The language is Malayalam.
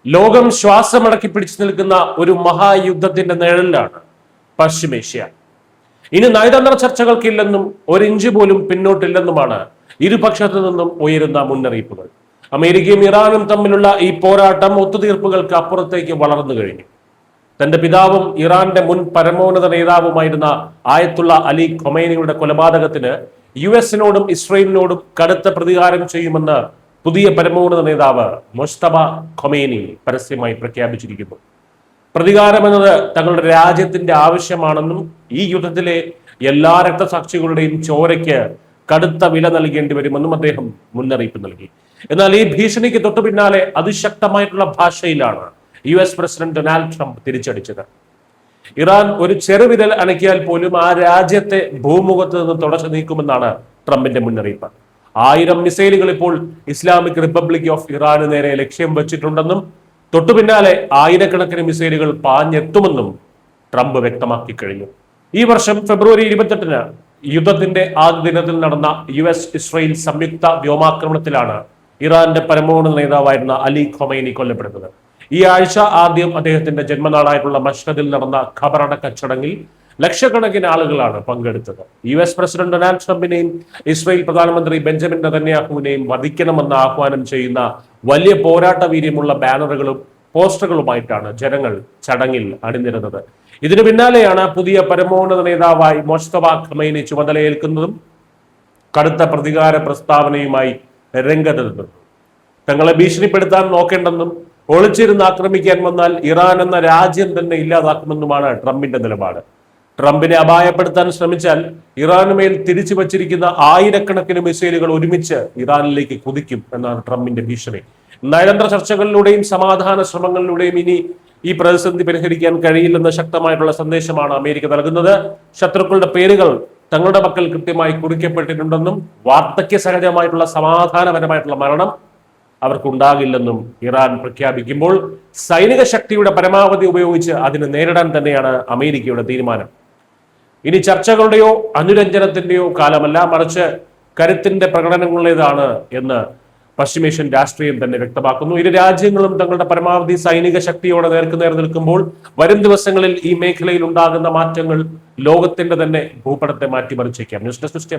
ലോകം ശ്വാസമടക്കി പിടിച്ചു നിൽക്കുന്ന ഒരു മഹായുദ്ധത്തിന്റെ നിഴലിലാണ് പശ്ചിമേഷ്യ. ഇനി നയതന്ത്ര ചർച്ചകൾക്കില്ലെന്നും ഒരിഞ്ച് പോലും പിന്നോട്ടില്ലെന്നുമാണ് ഇരുപക്ഷത്തു നിന്നും ഉയരുന്ന മുന്നറിയിപ്പുകൾ. അമേരിക്കയും ഇറാനും തമ്മിലുള്ള ഈ പോരാട്ടം ഒത്തുതീർപ്പുകൾക്ക് അപ്പുറത്തേക്ക് വളർന്നു കഴിഞ്ഞു. തന്റെ പിതാവും ഇറാന്റെ മുൻ പരമോന്നത നേതാവുമായിരുന്ന ആയത്തുള്ള അലി ഖൊമൈനിയുടെ കൊലപാതകത്തിന് US-നോടും ഇസ്രയേലിനോടും കടുത്ത പ്രതികാരം ചെയ്യുമെന്ന് പുതിയ പരമോന്നത നേതാവ് മുസ്തഫ ഖൊമൈനി പരസ്യമായി പ്രഖ്യാപിച്ചിരിക്കുന്നു. പ്രതികാരം എന്നത് തങ്ങളുടെ രാജ്യത്തിന്റെ ആവശ്യമാണെന്നും ഈ യുദ്ധത്തിലെ എല്ലാ രക്തസാക്ഷികളുടെയും ചോരയ്ക്ക് കടുത്ത വില നൽകേണ്ടി വരുമെന്നും അദ്ദേഹം മുന്നറിയിപ്പ് നൽകി. എന്നാൽ ഈ ഭീഷണിക്ക് തൊട്ടു പിന്നാലെ അതിശക്തമായിട്ടുള്ള ഭാഷയിലാണ് US പ്രസിഡന്റ് ഡൊണാൾഡ് ട്രംപ് തിരിച്ചടിച്ചത്. ഇറാൻ ഒരു ചെറുവിരൽ അനക്കിയാൽ പോലും ആ രാജ്യത്തെ ഭൂമുഖത്ത് നിന്ന് തുടച്ചു നീക്കുമെന്നാണ് ട്രംപിന്റെ മുന്നറിയിപ്പ്. 1000 മിസൈലുകൾ ഇപ്പോൾ ഇസ്ലാമിക് റിപ്പബ്ലിക് ഓഫ് ഇറാന് നേരെ ലക്ഷ്യം വെച്ചിട്ടുണ്ടെന്നും തൊട്ടു പിന്നാലെ ആയിരക്കണക്കിന് മിസൈലുകൾ പാഞ്ഞെത്തുമെന്നും ട്രംപ് വ്യക്തമാക്കി കഴിഞ്ഞു. ഈ വർഷം ഫെബ്രുവരി 28-ന് യുദ്ധത്തിന്റെ ആദ്യ ദിനത്തിൽ നടന്ന US-ഇസ്രയേൽ സംയുക്ത വ്യോമാക്രമണത്തിലാണ് ഇറാന്റെ പരമോന്നത നേതാവായിരുന്ന അലി ഖൊമൈനി കൊല്ലപ്പെടുന്നത്. ഈ ആഴ്ച ആദ്യം അദ്ദേഹത്തിന്റെ ജന്മനാടായിട്ടുള്ള മഷ്ഹദിൽ നടന്ന ഖബറടക്ക ചടങ്ങിൽ ലക്ഷക്കണക്കിന് ആളുകളാണ് പങ്കെടുത്തത്. US പ്രസിഡന്റ് ഡൊണാൾഡ് ട്രംപിനെയും ഇസ്രയേൽ പ്രധാനമന്ത്രി ബെഞ്ചമിൻ നെതന്യാഹുവിനെയും വധിക്കണമെന്ന് ആഹ്വാനം ചെയ്യുന്ന വലിയ പോരാട്ട വീര്യമുള്ള ബാനറുകളും പോസ്റ്ററുകളുമായിട്ടാണ് ജനങ്ങൾ ചടങ്ങിൽ അണിനിരുന്നത്. ഇതിനു പിന്നാലെയാണ് പുതിയ പരമോന്നത നേതാവായി മുസ്തഫ ഖൊമൈനി ചുമതലയേൽക്കുന്നതും കടുത്ത പ്രതികാര പ്രസ്താവനയുമായി രംഗത്തെത്തുന്നത്. തങ്ങളെ ഭീഷണിപ്പെടുത്താൻ നോക്കേണ്ടെന്നും ഒളിച്ചിരുന്ന് ആക്രമിക്കാൻ വന്നാൽ ഇറാൻ എന്ന രാജ്യം തന്നെ ഇല്ലാതാക്കുമെന്നുമാണ് ട്രംപിന്റെ നിലപാട്. ട്രംപിനെ അപായപ്പെടുത്താൻ ശ്രമിച്ചാൽ ഇറാനുമേൽ തിരിച്ചു വച്ചിരിക്കുന്ന ആയിരക്കണക്കിന് മിസൈലുകൾ ഒരുമിച്ച് ഇറാനിലേക്ക് കുതിക്കും എന്നാണ് ട്രംപിന്റെ ഭീഷണി. നയതന്ത്ര ചർച്ചകളിലൂടെയും സമാധാന ശ്രമങ്ങളിലൂടെയും ഇനി ഈ പ്രതിസന്ധി പരിഹരിക്കാൻ കഴിയില്ലെന്ന ശക്തമായിട്ടുള്ള സന്ദേശമാണ് അമേരിക്ക നൽകുന്നത്. ശത്രുക്കളുടെ പേരുകൾ തങ്ങളുടെ പക്കൽ കൃത്യമായി കുറിക്കപ്പെട്ടിട്ടുണ്ടെന്നും വാർദ്ധക്യ സഹജമായിട്ടുള്ള സമാധാനപരമായിട്ടുള്ള മരണം അവർക്കുണ്ടാകില്ലെന്നും ഇറാൻ പ്രഖ്യാപിക്കുമ്പോൾ സൈനിക ശക്തിയുടെ പരമാവധി ഉപയോഗിച്ച് അതിനെ നേരിടാൻ തന്നെയാണ് അമേരിക്കയുടെ തീരുമാനം. ഇനി ചർച്ചകളുടെയോ അനുരഞ്ജനത്തിന്റെയോ കാലമല്ല, മറിച്ച് കരുത്തിന്റെ പ്രകടനങ്ങളുടേതാണ് എന്ന് പശ്ചിമേഷ്യൻ രാഷ്ട്രീയം തന്നെ വ്യക്തമാക്കുന്നു. ഇരു രാജ്യങ്ങളും തങ്ങളുടെ പരമാവധി സൈനിക ശക്തിയോടെ നേർക്കുനേർ നിൽക്കുമ്പോൾ വരും ദിവസങ്ങളിൽ ഈ മേഖലയിൽ ഉണ്ടാകുന്ന മാറ്റങ്ങൾ ലോകത്തിന്റെ തന്നെ ഭൂപടത്തെ മാറ്റിമറിച്ചേക്കാം. News desk.